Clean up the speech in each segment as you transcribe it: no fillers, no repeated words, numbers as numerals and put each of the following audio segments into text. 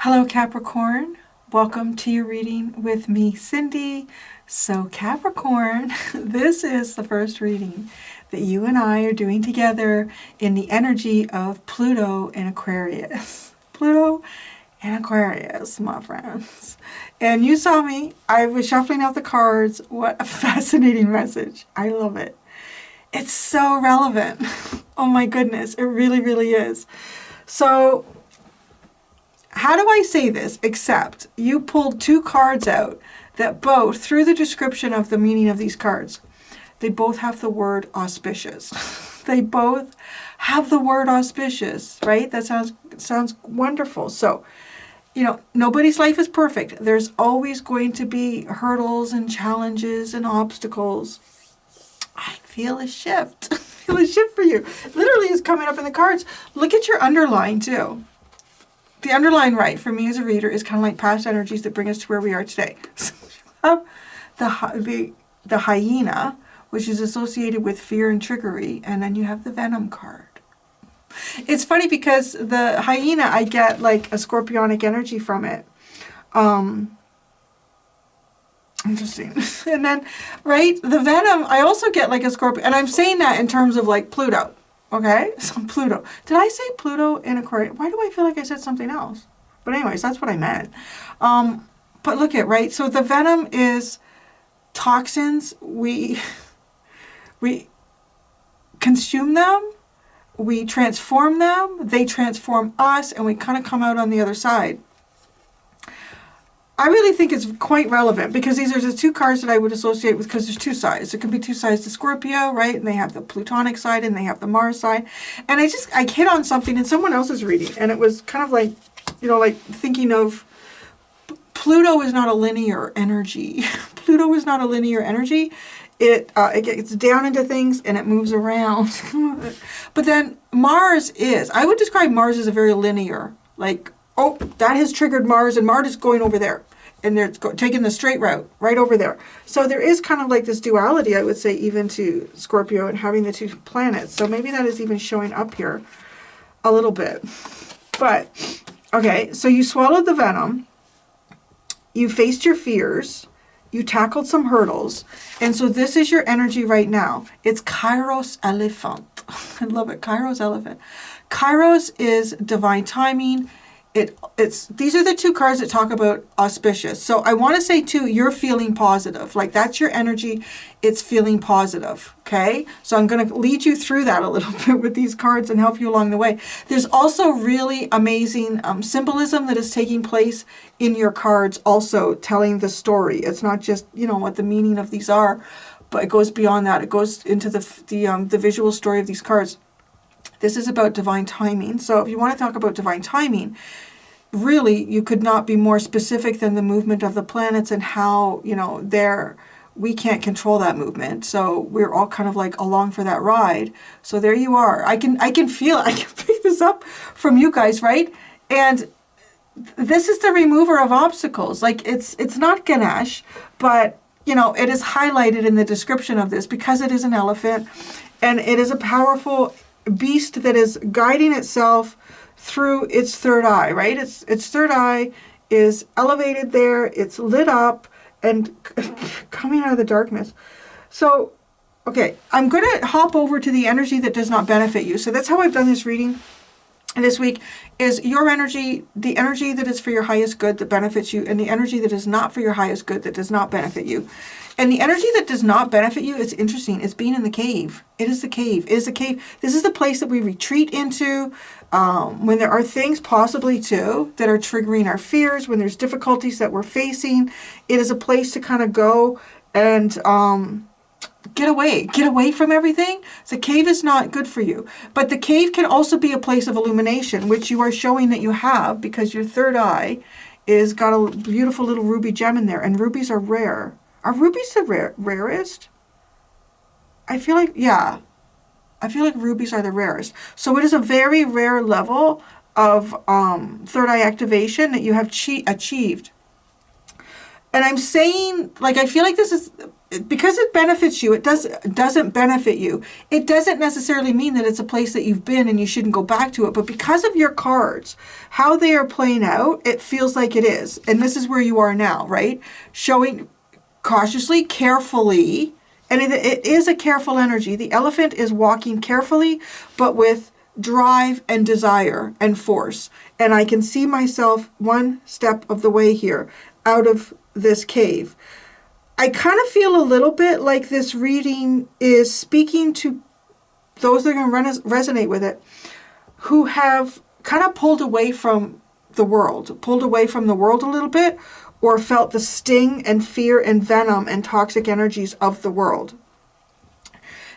Hello Capricorn, welcome to your reading with me, Cindy. So Capricorn, this is the first reading that you and I are doing together in the energy of Pluto and Aquarius. Pluto and Aquarius, my friends. And you saw me, I was shuffling out the cards. What a fascinating message. I love it. It's so relevant. Oh my goodness, it really, really is. So how do I say this except you pulled two cards out that both, through the description of the meaning of these cards, they both have the word auspicious. They both have the word auspicious, right? That sounds wonderful. So, nobody's life is perfect. There's always going to be hurdles and challenges and obstacles. I feel a shift. I feel a shift for you. Literally is coming up in the cards. Look at your underline too. The underline, right, for me as a reader, is kind of like past energies that bring us to where we are today. So the hyena, which is associated with fear and trickery, and then you have the venom card. It's funny because the hyena, I get like a scorpionic energy from it. Interesting. And then, right, the venom, I also get like a scorpion, and I'm saying that in terms of like Pluto. Okay, so Pluto. Did I say Pluto in Aquarius? Why do I feel like I said something else? But anyways, that's what I meant. But look at, right? So the venom is toxins. We consume them. We transform them. They transform us, and we kind of come out on the other side. I really think it's quite relevant because these are the two cards that I would associate with, because there's two sides. There can be two sides to Scorpio, right? And they have the Plutonic side and they have the Mars side. And I hit on something in someone else's reading, and it was kind of like, like thinking of Pluto is not a linear energy. Pluto is not a linear energy. It gets down into things and it moves around. But then Mars is, I would describe Mars as a very linear, like, oh, that has triggered Mars, and Mars is going over there. And they're taking the straight route right over there. So there is kind of like this duality, I would say, even to Scorpio and having the two planets. So maybe that is even showing up here a little bit. But, okay, so you swallowed the venom. You faced your fears. You tackled some hurdles. And so this is your energy right now. It's Kairos Elephant. I love it. Kairos Elephant. Kairos is divine timing. These are the two cards that talk about auspicious. So I want to say too, you're feeling positive. Like that's your energy. It's feeling positive. Okay. So I'm going to lead you through that a little bit with these cards and help you along the way. There's also really amazing symbolism that is taking place in your cards, also telling the story. It's not just, what the meaning of these are, but it goes beyond that. It goes into the visual story of these cards. This is about divine timing. So if you want to talk about divine timing, really, you could not be more specific than the movement of the planets and how, we can't control that movement. So we're all kind of like along for that ride. So there you are. I can feel it. I can pick this up from you guys, right? And this is the remover of obstacles. Like it's not Ganesh, but it is highlighted in the description of this because it is an elephant and it is a powerful beast that is guiding itself through its third eye, right? Its third eye is elevated there. It's lit up and coming out of the darkness. So, okay, I'm going to hop over to the energy that does not benefit you. So that's how I've done this reading this week, is your energy, the energy that is for your highest good that benefits you, and the energy that is not for your highest good that does not benefit you. And the energy that does not benefit you, it's interesting, it's being in the cave. It is the cave. It is the cave. This is the place that we retreat into when there are things possibly too that are triggering our fears, when there's difficulties that we're facing. It is a place to kind of go and get away from everything. The cave is not good for you. But the cave can also be a place of illumination, which you are showing that you have because your third eye is got a beautiful little ruby gem in there. And rubies are rare. Are rubies the rarest? I feel like, yeah. I feel like rubies are the rarest. So it is a very rare level of third eye activation that you have achieved. And I'm saying, like, I feel like this is because it benefits you, it doesn't benefit you. It doesn't necessarily mean that it's a place that you've been and you shouldn't go back to it. But because of your cards, how they are playing out, it feels like it is. And this is where you are now, right? Showing cautiously, carefully. And it is a careful energy. The elephant is walking carefully, but with drive and desire and force. And I can see myself one step of the way here out of this cave. I kind of feel a little bit like this reading is speaking to those that are going to resonate with it, who have kind of pulled away from the world a little bit, or felt the sting and fear and venom and toxic energies of the world.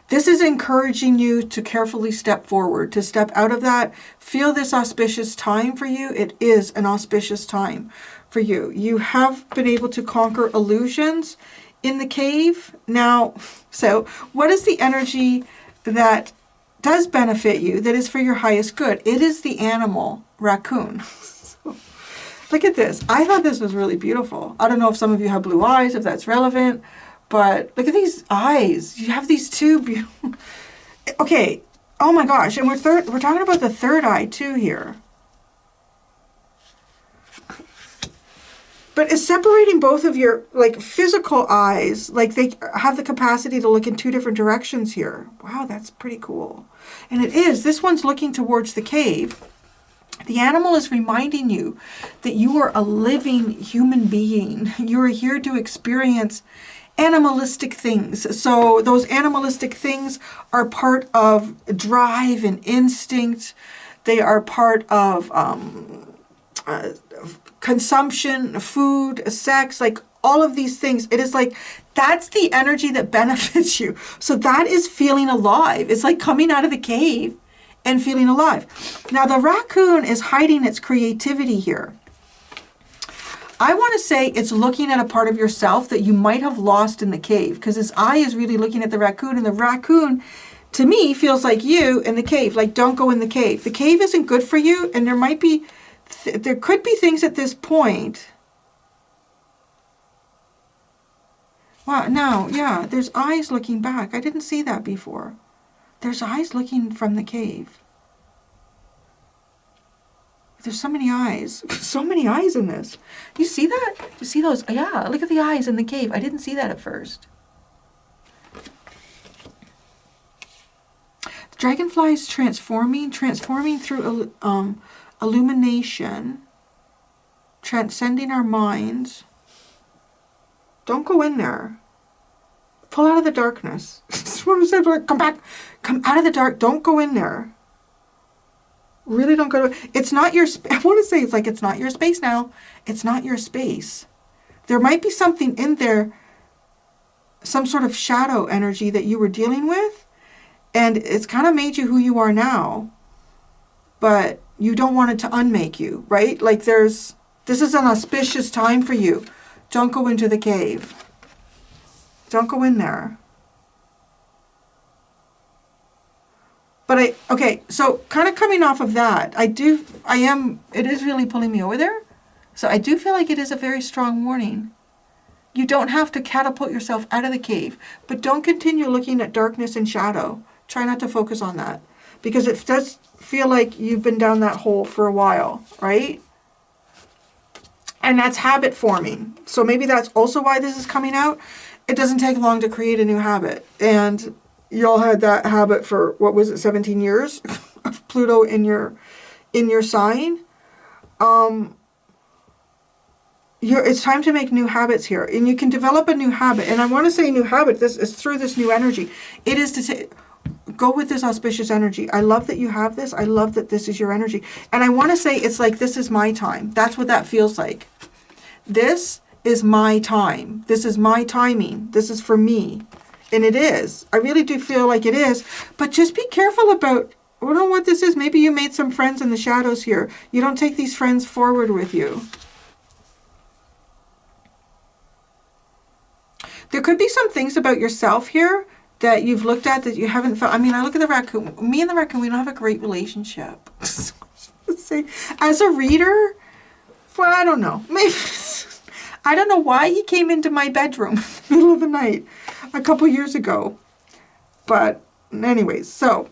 This is encouraging you to carefully step forward, to step out of that. Feel this auspicious time for you. It is an auspicious time for you. You have been able to conquer illusions in the cave. Now, so what is the energy that does benefit you, that is for your highest good? It is the animal raccoon. Look at this. I thought this was really beautiful. I don't know if some of you have blue eyes, if that's relevant, but look at these eyes. You have these two beautiful... Okay. Oh my gosh. And we're talking about the third eye too here. But it's separating both of your like physical eyes. Like they have the capacity to look in two different directions here. Wow, that's pretty cool. And it is. This one's looking towards the cave. The animal is reminding you that you are a living human being. You are here to experience animalistic things. So those animalistic things are part of drive and instinct. They are part of consumption, food, sex, like all of these things. It is like, that's the energy that benefits you. So that is feeling alive. It's like coming out of the cave and feeling alive. Now the raccoon is hiding its creativity here. I want to say it's looking at a part of yourself that you might have lost in the cave, because its eye is really looking at the raccoon, and the raccoon to me feels like you in the cave. Like, don't go in the cave. The cave isn't good for you, and there might be there could be things at this point. Wow, no, yeah, there's eyes looking back. I didn't see that before. There's eyes looking from the cave. There's so many eyes. So many eyes in this. You see that? You see those? Yeah, look at the eyes in the cave. I didn't see that at first. The dragonfly is transforming through illumination, transcending our minds. Don't go in there. Pull out of the darkness. That's what I said. Come back. Come out of the dark. Don't go in there. Really don't go to... It's not your... I want to say it's like it's not your space now. It's not your space. There might be something in there, some sort of shadow energy that you were dealing with, and it's kind of made you who you are now, but you don't want it to unmake you, right? Like this is an auspicious time for you. Don't go into the cave. Don't go in there. But okay, so kind of coming off of that, it is really pulling me over there. So I do feel like it is a very strong warning. You don't have to catapult yourself out of the cave, but don't continue looking at darkness and shadow. Try not to focus on that, because it does feel like you've been down that hole for a while, right? And that's habit forming. So maybe that's also why this is coming out. It doesn't take long to create a new habit. And y'all had that habit for, 17 years of Pluto in your sign. It's time to make new habits here. And you can develop a new habit. And I want to say new habit, this is through this new energy. It is to say, go with this auspicious energy. I love that you have this. I love that this is your energy. And I want to say it's like, this is my time. That's what that feels like. This is my time. This is my timing. This is for me. And it is. I really do feel like it is. But just be careful about, I don't know what this is. Maybe you made some friends in the shadows here. You don't take these friends forward with you. There could be some things about yourself here that you've looked at that you haven't felt. I mean, I look at the raccoon. Me and the raccoon, we don't have a great relationship. As a reader, well, I don't know. Maybe I don't know why he came into my bedroom in the middle of the night a couple years ago. But anyways, so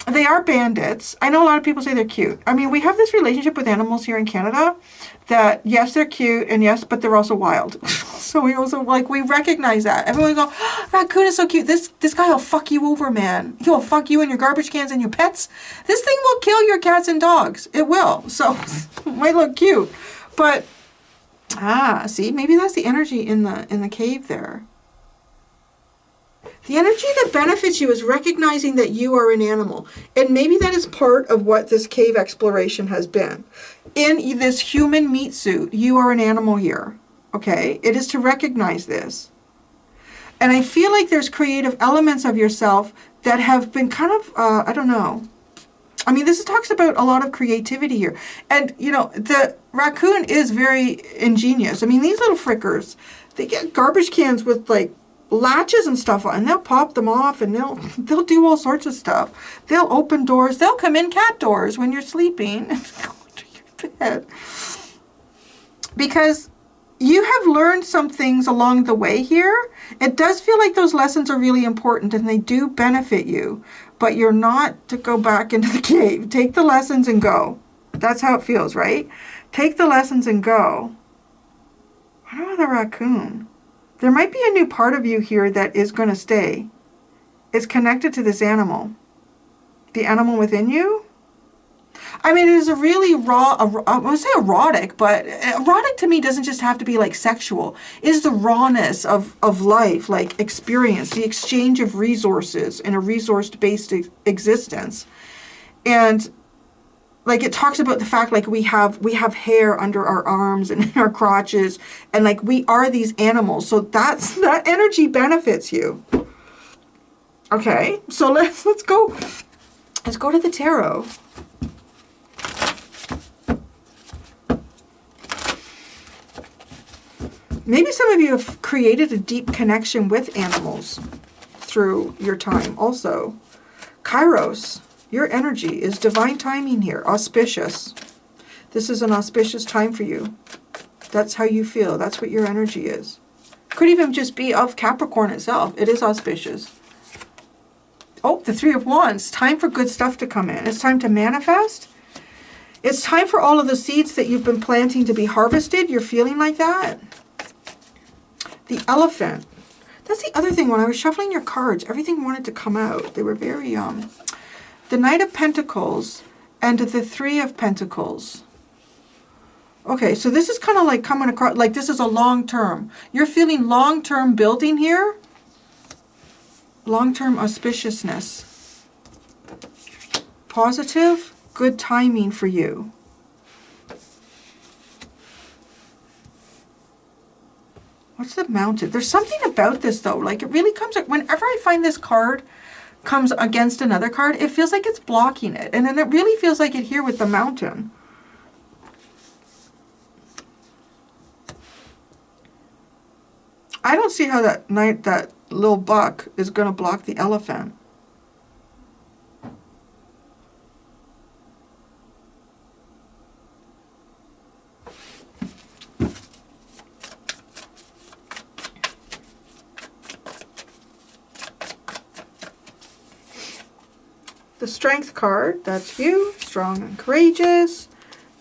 they are bandits. I know a lot of people say they're cute. I mean, we have this relationship with animals here in Canada that, yes, they're cute, and yes, but they're also wild. So we also, like, we recognize that. Everyone go, oh, raccoon is so cute. This guy will fuck you over, man. He will fuck you and your garbage cans and your pets. This thing will kill your cats and dogs. It will. So it might look cute. But, see, maybe that's the energy in the cave there. The energy that benefits you is recognizing that you are an animal. And maybe that is part of what this cave exploration has been. In this human meat suit, you are an animal here. Okay? It is to recognize this. And I feel like there's creative elements of yourself that have been kind of, I don't know. I mean, this talks about a lot of creativity here. And, you know, the raccoon is very ingenious. I mean, these little frickers, they get garbage cans with, like, latches and stuff on, and they'll pop them off, and they'll do all sorts of stuff. They'll open doors. They'll come in cat doors when you're sleeping and go to your bed. Because you have learned some things along the way here. It does feel like those lessons are really important, and they do benefit you, but you're not to go back into the cave. Take the lessons and go. That's how it feels, right? Take the lessons and go. What about the raccoon? There might be a new part of you here that is going to stay. It's connected to this animal. The animal within you? I mean, it is a really raw, I want to say erotic, but erotic to me doesn't just have to be like sexual. It is the rawness of life, like experience, the exchange of resources in a resource-based existence. And like it talks about the fact like we have hair under our arms and in our crotches, and like we are these animals. So that energy benefits you. Okay, so let's go to the tarot. Maybe some of you have created a deep connection with animals through your time also. Kairos. Your energy is divine timing here, auspicious. This is an auspicious time for you. That's how you feel. That's what your energy is. Could even just be of Capricorn itself. It is auspicious. Oh, the Three of Wands. Time for good stuff to come in. It's time to manifest. It's time for all of the seeds that you've been planting to be harvested. You're feeling like that. The Elephant. That's the other thing. When I was shuffling your cards, everything wanted to come out. They were very... The Knight of Pentacles and the Three of Pentacles. Okay, so this is kind of like coming across, like this is a long term. You're feeling long-term building here. Long-term auspiciousness. Positive, good timing for you. What's the Mountain? There's something about this though. Like it really comes, whenever I find this card comes against another card, it feels like it's blocking it. And then it really feels like it here with the Mountain. I don't see how that little buck is going to block the Elephant. The Strength card, that's you, strong and courageous.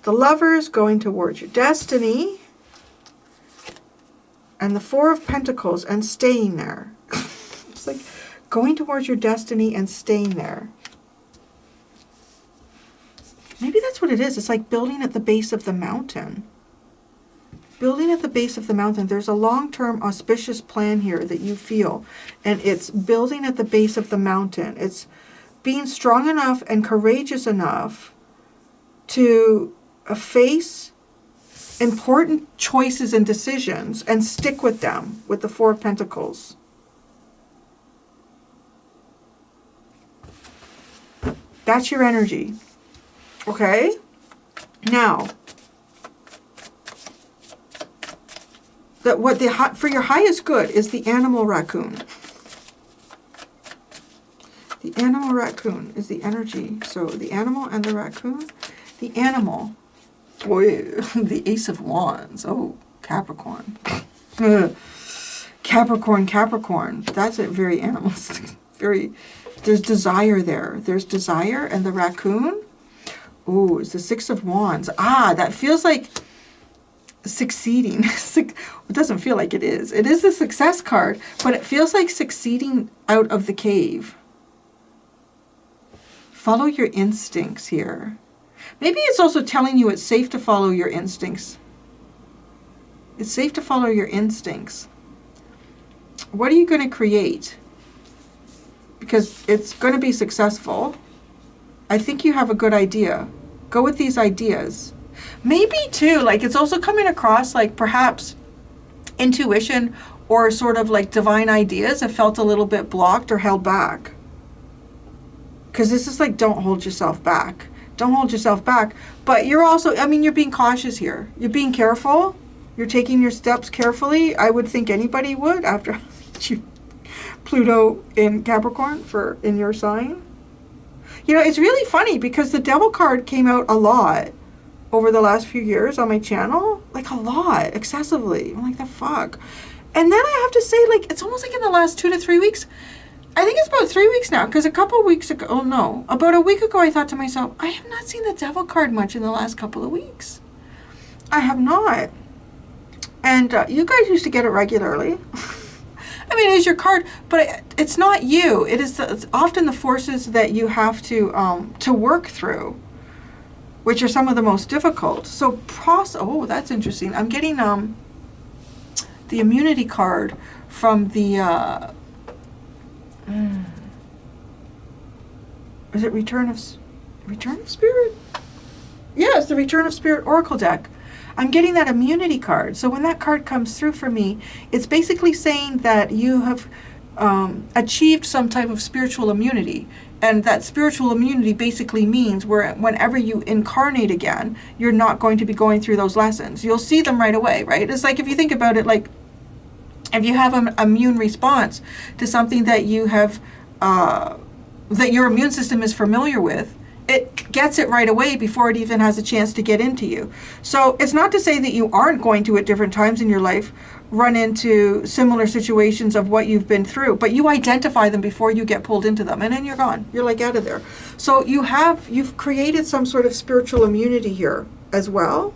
The Lovers, going towards your destiny. And the Four of Pentacles, and staying there. It's like going towards your destiny and staying there. Maybe that's what it is. It's like building at the base of the mountain. Building at the base of the mountain. There's a long-term auspicious plan here that you feel. And it's building at the base of the mountain. It's being strong enough and courageous enough to face important choices and decisions and stick with them with the Four of Pentacles. That's your energy. Okay? Now, for your highest good is the animal raccoon. The animal raccoon is the energy. So the animal and the raccoon. The animal. Boy, the Ace of Wands. Oh, Capricorn. Capricorn. That's a very animalistic. There's desire there. There's desire, and the raccoon. Oh, it's the Six of Wands. Ah, that feels like succeeding. It doesn't feel like it is. It is the success card, but it feels like succeeding out of the cave. Follow your instincts here. Maybe it's also telling you it's safe to follow your instincts. It's safe to follow your instincts. What are you going to create? Because it's going to be successful. I think you have a good idea. Go with these ideas. Maybe too, like it's also coming across like perhaps intuition or sort of like divine ideas have felt a little bit blocked or held back. Because this is like, don't hold yourself back. Don't hold yourself back. But you're also, I mean, you're being cautious here. You're being careful. You're taking your steps carefully. I would think anybody would after Pluto in Capricorn in your sign. You know, it's really funny because the Devil card came out a lot over the last few years on my channel. Like a lot, excessively. I'm like, the fuck? And then I have to say, like, it's almost like in the last 2 to 3 weeks. I think it's about 3 weeks now, because a couple of weeks ago, about a week ago, I thought to myself, I have not seen the Devil card much in the last couple of weeks. I have not. And you guys used to get it regularly. I mean, it is your card, but it's not you. It's often the forces that you have to work through, which are some of the most difficult. So, oh, that's interesting. I'm getting the immunity card from the... Is it Return of Spirit? Yeah, it's the Return of Spirit Oracle deck. I'm getting that immunity card. So when that card comes through for me, it's basically saying that you have achieved some type of spiritual immunity. And that spiritual immunity basically means whenever you incarnate again, you're not going to be going through those lessons. You'll see them right away, right? It's like if you think about it, like if you have an immune response to something that you have, that your immune system is familiar with, it gets it right away before it even has a chance to get into you. So it's not to say that you aren't going to, at different times in your life, run into similar situations of what you've been through, but you identify them before you get pulled into them, and then you're gone. You're like out of there. So you've created some sort of spiritual immunity here as well.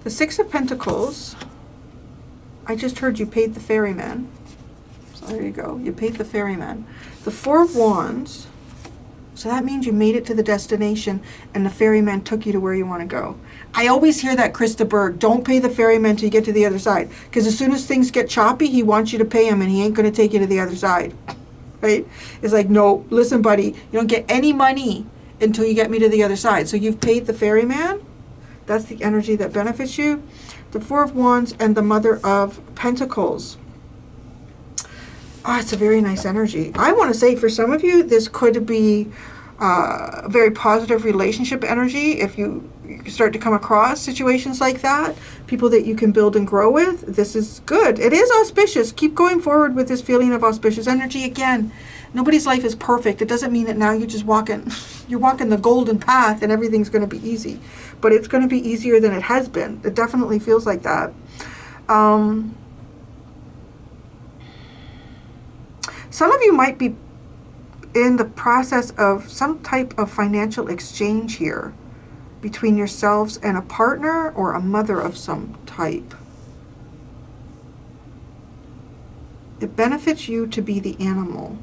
The Six of Pentacles, I just heard you paid the ferryman. So there you go, you paid the ferryman. The Four of Wands, so that means you made it to the destination and the ferryman took you to where you want to go. I always hear that, Krista Berg, don't pay the ferryman till you get to the other side. Because as soon as things get choppy, he wants you to pay him and he ain't going to take you to the other side. Right? It's like, no, listen, buddy, you don't get any money until you get me to the other side. So you've paid the ferryman. That's the energy that benefits you. The Four of Wands and the Mother of Pentacles. It's a very nice energy. I want to say for some of you, this could be a very positive relationship energy. If you start to come across situations like that, people that you can build and grow with, this is good. It is auspicious. Keep going forward with this feeling of auspicious energy. Again, nobody's life is perfect. It doesn't mean that now you're just you're walking the golden path and everything's going to be easy. But it's going to be easier than it has been. It definitely feels like that. Some of you might be in the process of some type of financial exchange here between yourselves and a partner or a mother of some type. It benefits you to be the animal.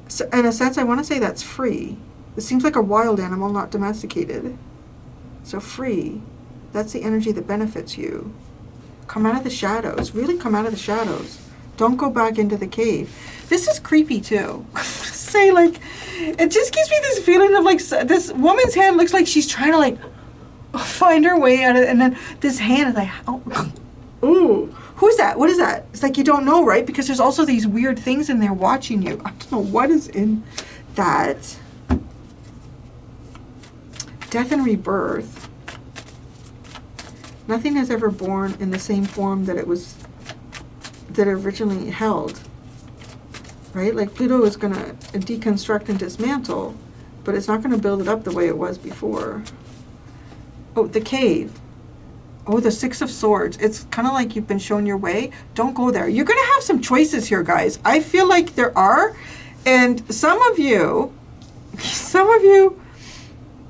So in a sense, I want to say that's free. It seems like a wild animal, not domesticated. So free, that's the energy that benefits you. Come out of the shadows. Really come out of the shadows. Don't go back into the cave. This is creepy too. Say like, it just gives me this feeling of like, this woman's hand looks like she's trying to like find her way out of it. And then this hand is like, oh, ooh, who's that? What is that? It's like you don't know, right? Because there's also these weird things in there watching you. I don't know what is in that. Death and rebirth. Nothing is ever born in the same form that it originally held. Right? Like Pluto is going to deconstruct and dismantle, but it's not going to build it up the way it was before. Oh, the cave. Oh, the Six of Swords. It's kind of like you've been shown your way. Don't go there. You're going to have some choices here, guys. I feel like there are. And some of you,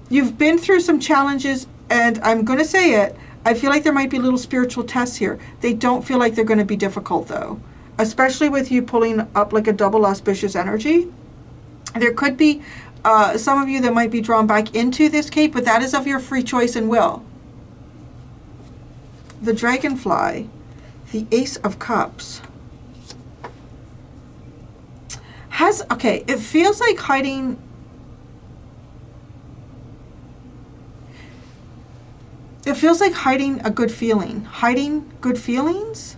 you've been through some challenges, and I'm going to say it. I feel like there might be little spiritual tests here. They don't feel like they're going to be difficult, though. Especially with you pulling up like a double auspicious energy. There could be some of you that might be drawn back into this cave, but that is of your free choice and will. The Dragonfly, the Ace of Cups. Okay, it feels like hiding. It feels like hiding a good feeling. Hiding good feelings?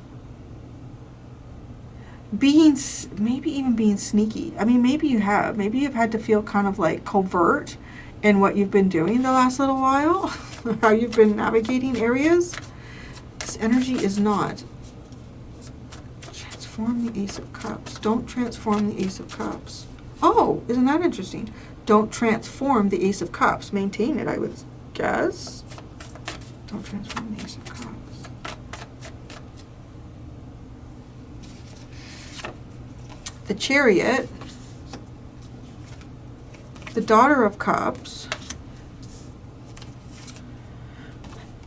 Maybe even being sneaky. I mean, maybe you have. Maybe you've had to feel kind of like covert in what you've been doing the last little while. How you've been navigating areas. This energy is not. Transform the Ace of Cups. Don't transform the Ace of Cups. Oh, isn't that interesting? Don't transform the Ace of Cups. Maintain it, I would guess. Don't transform the Ace of Cups. The Chariot, the Daughter of Cups,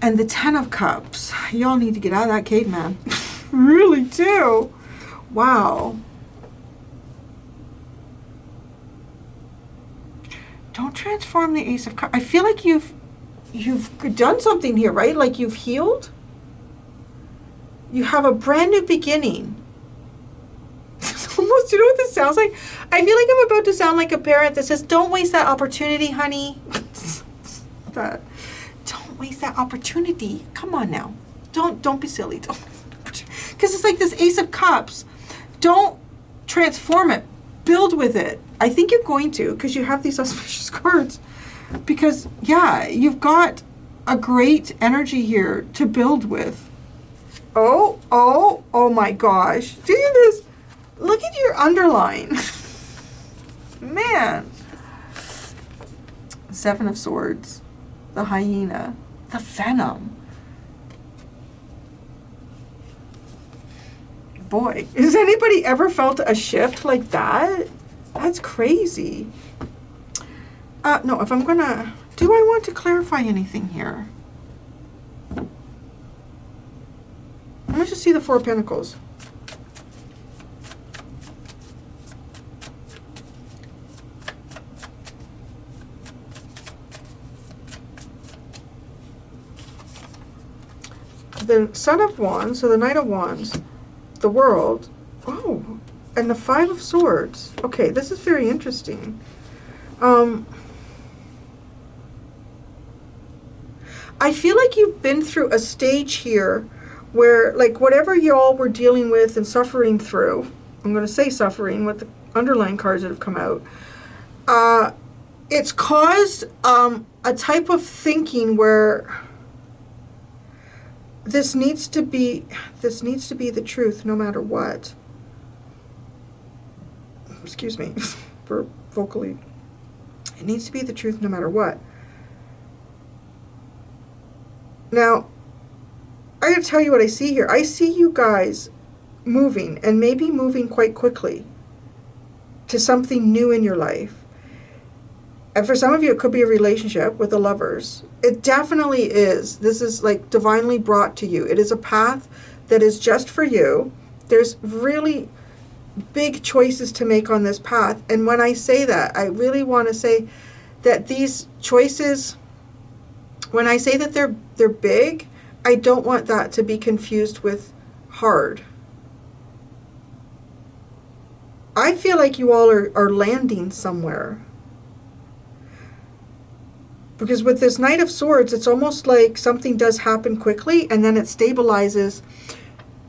and the Ten of Cups. Y'all need to get out of that cave, man. Really do. Wow. Don't transform the Ace of Cups. I feel like you've done something here, right? Like you've healed. You have a brand new beginning. Almost, you know what this sounds like? I feel like I'm about to sound like a parent that says, don't waste that opportunity, honey. Don't waste that opportunity. Come on now. Don't be silly. Because it's like this Ace of Cups. Don't transform it. Build with it. I think you're going to, because you have these auspicious cards. Because, yeah, you've got a great energy here to build with. Oh my gosh. Do you this? Look at your underline. Man. Seven of Swords. The Hyena. The Venom. Boy, has anybody ever felt a shift like that? That's crazy. No, if I'm gonna... Do I want to clarify anything here? Let me just see the Four of Pentacles. The Son of Wands, so the Knight of Wands, the World, oh, and the Five of Swords. Okay, this is very interesting. I feel like you've been through a stage here where, like, whatever y'all were dealing with and suffering through, I'm going to say suffering with the underlying cards that have come out, it's caused a type of thinking where this needs to be the truth no matter what. Excuse me for vocally. It needs to be the truth no matter what. Now, I gotta tell you what I see here. I see you guys moving, and maybe moving quite quickly, to something new in your life. And for some of you, it could be a relationship with the lovers. It definitely is. This is like divinely brought to you. It is a path that is just for you. There's really big choices to make on this path. And when I say that, I really want to say that these choices, when I say that they're big, I don't want that to be confused with hard. I feel like you all are landing somewhere. Because with this Knight of Swords, it's almost like something does happen quickly and then it stabilizes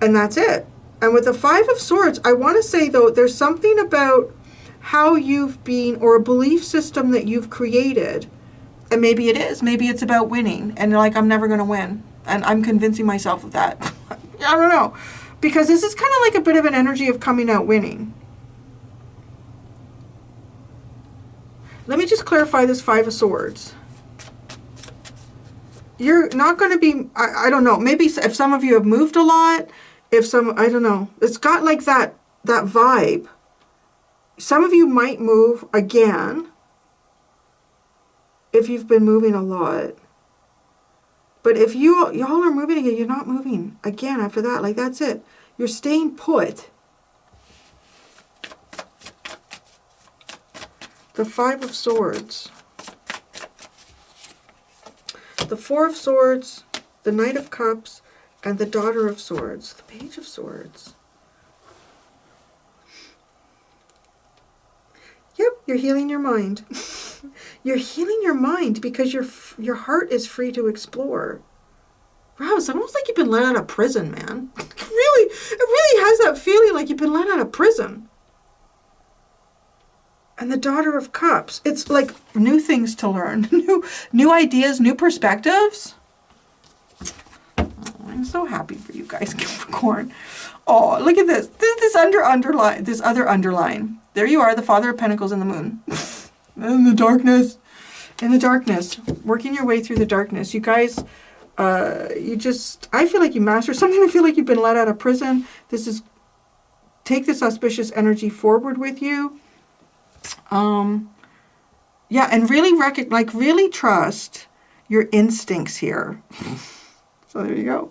and that's it. And with the Five of Swords, I want to say, though, there's something about how you've been, or a belief system that you've created And maybe it is. Maybe it's about winning. And like, I'm never going to win. And I'm convincing myself of that. I don't know. Because this is kind of like a bit of an energy of coming out winning. Let me just clarify this Five of Swords. You're not going to be, I don't know, maybe if some of you have moved a lot, if some, I don't know. It's got like that vibe. Some of you might move again if you've been moving a lot. But if y'all are moving again, you're not moving again after that. Like, that's it. You're staying put. The Five of Swords. The Four of Swords, the Knight of Cups, and the Daughter of Swords. The Page of Swords. Yep, you're healing your mind. You're healing your mind because your heart is free to explore. Wow, it's almost like you've been let out of prison, man. It really has that feeling like you've been let out of prison. And the Daughter of Cups. It's like new things to learn. New ideas, new perspectives. Oh, I'm so happy for you guys, Capricorn. Oh, look at this. This other underline. There you are, the Father of Pentacles and the Moon. In the darkness. In the darkness. Working your way through the darkness. You guys, I feel like you mastered something. I feel like you've been let out of prison. Take this auspicious energy forward with you. Yeah, and really trust your instincts here. So there you go.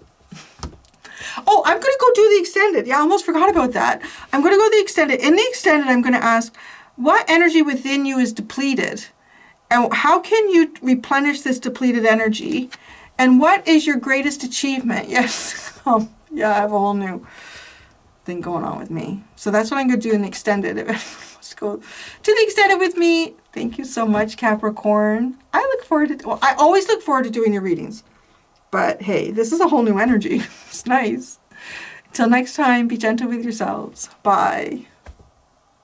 Oh, I'm going to go do the extended. Yeah, I almost forgot about that. I'm going to go the extended. In the extended, I'm going to ask, what energy within you is depleted? And how can you replenish this depleted energy? And what is your greatest achievement? Yes. Yeah, I have a whole new thing going on with me. So that's what I'm going to do in the extended. Let's go to the extended with me. Thank you so much, Capricorn. I always look forward to doing your readings. But hey, this is a whole new energy. It's nice. Till next time, be gentle with yourselves. Bye.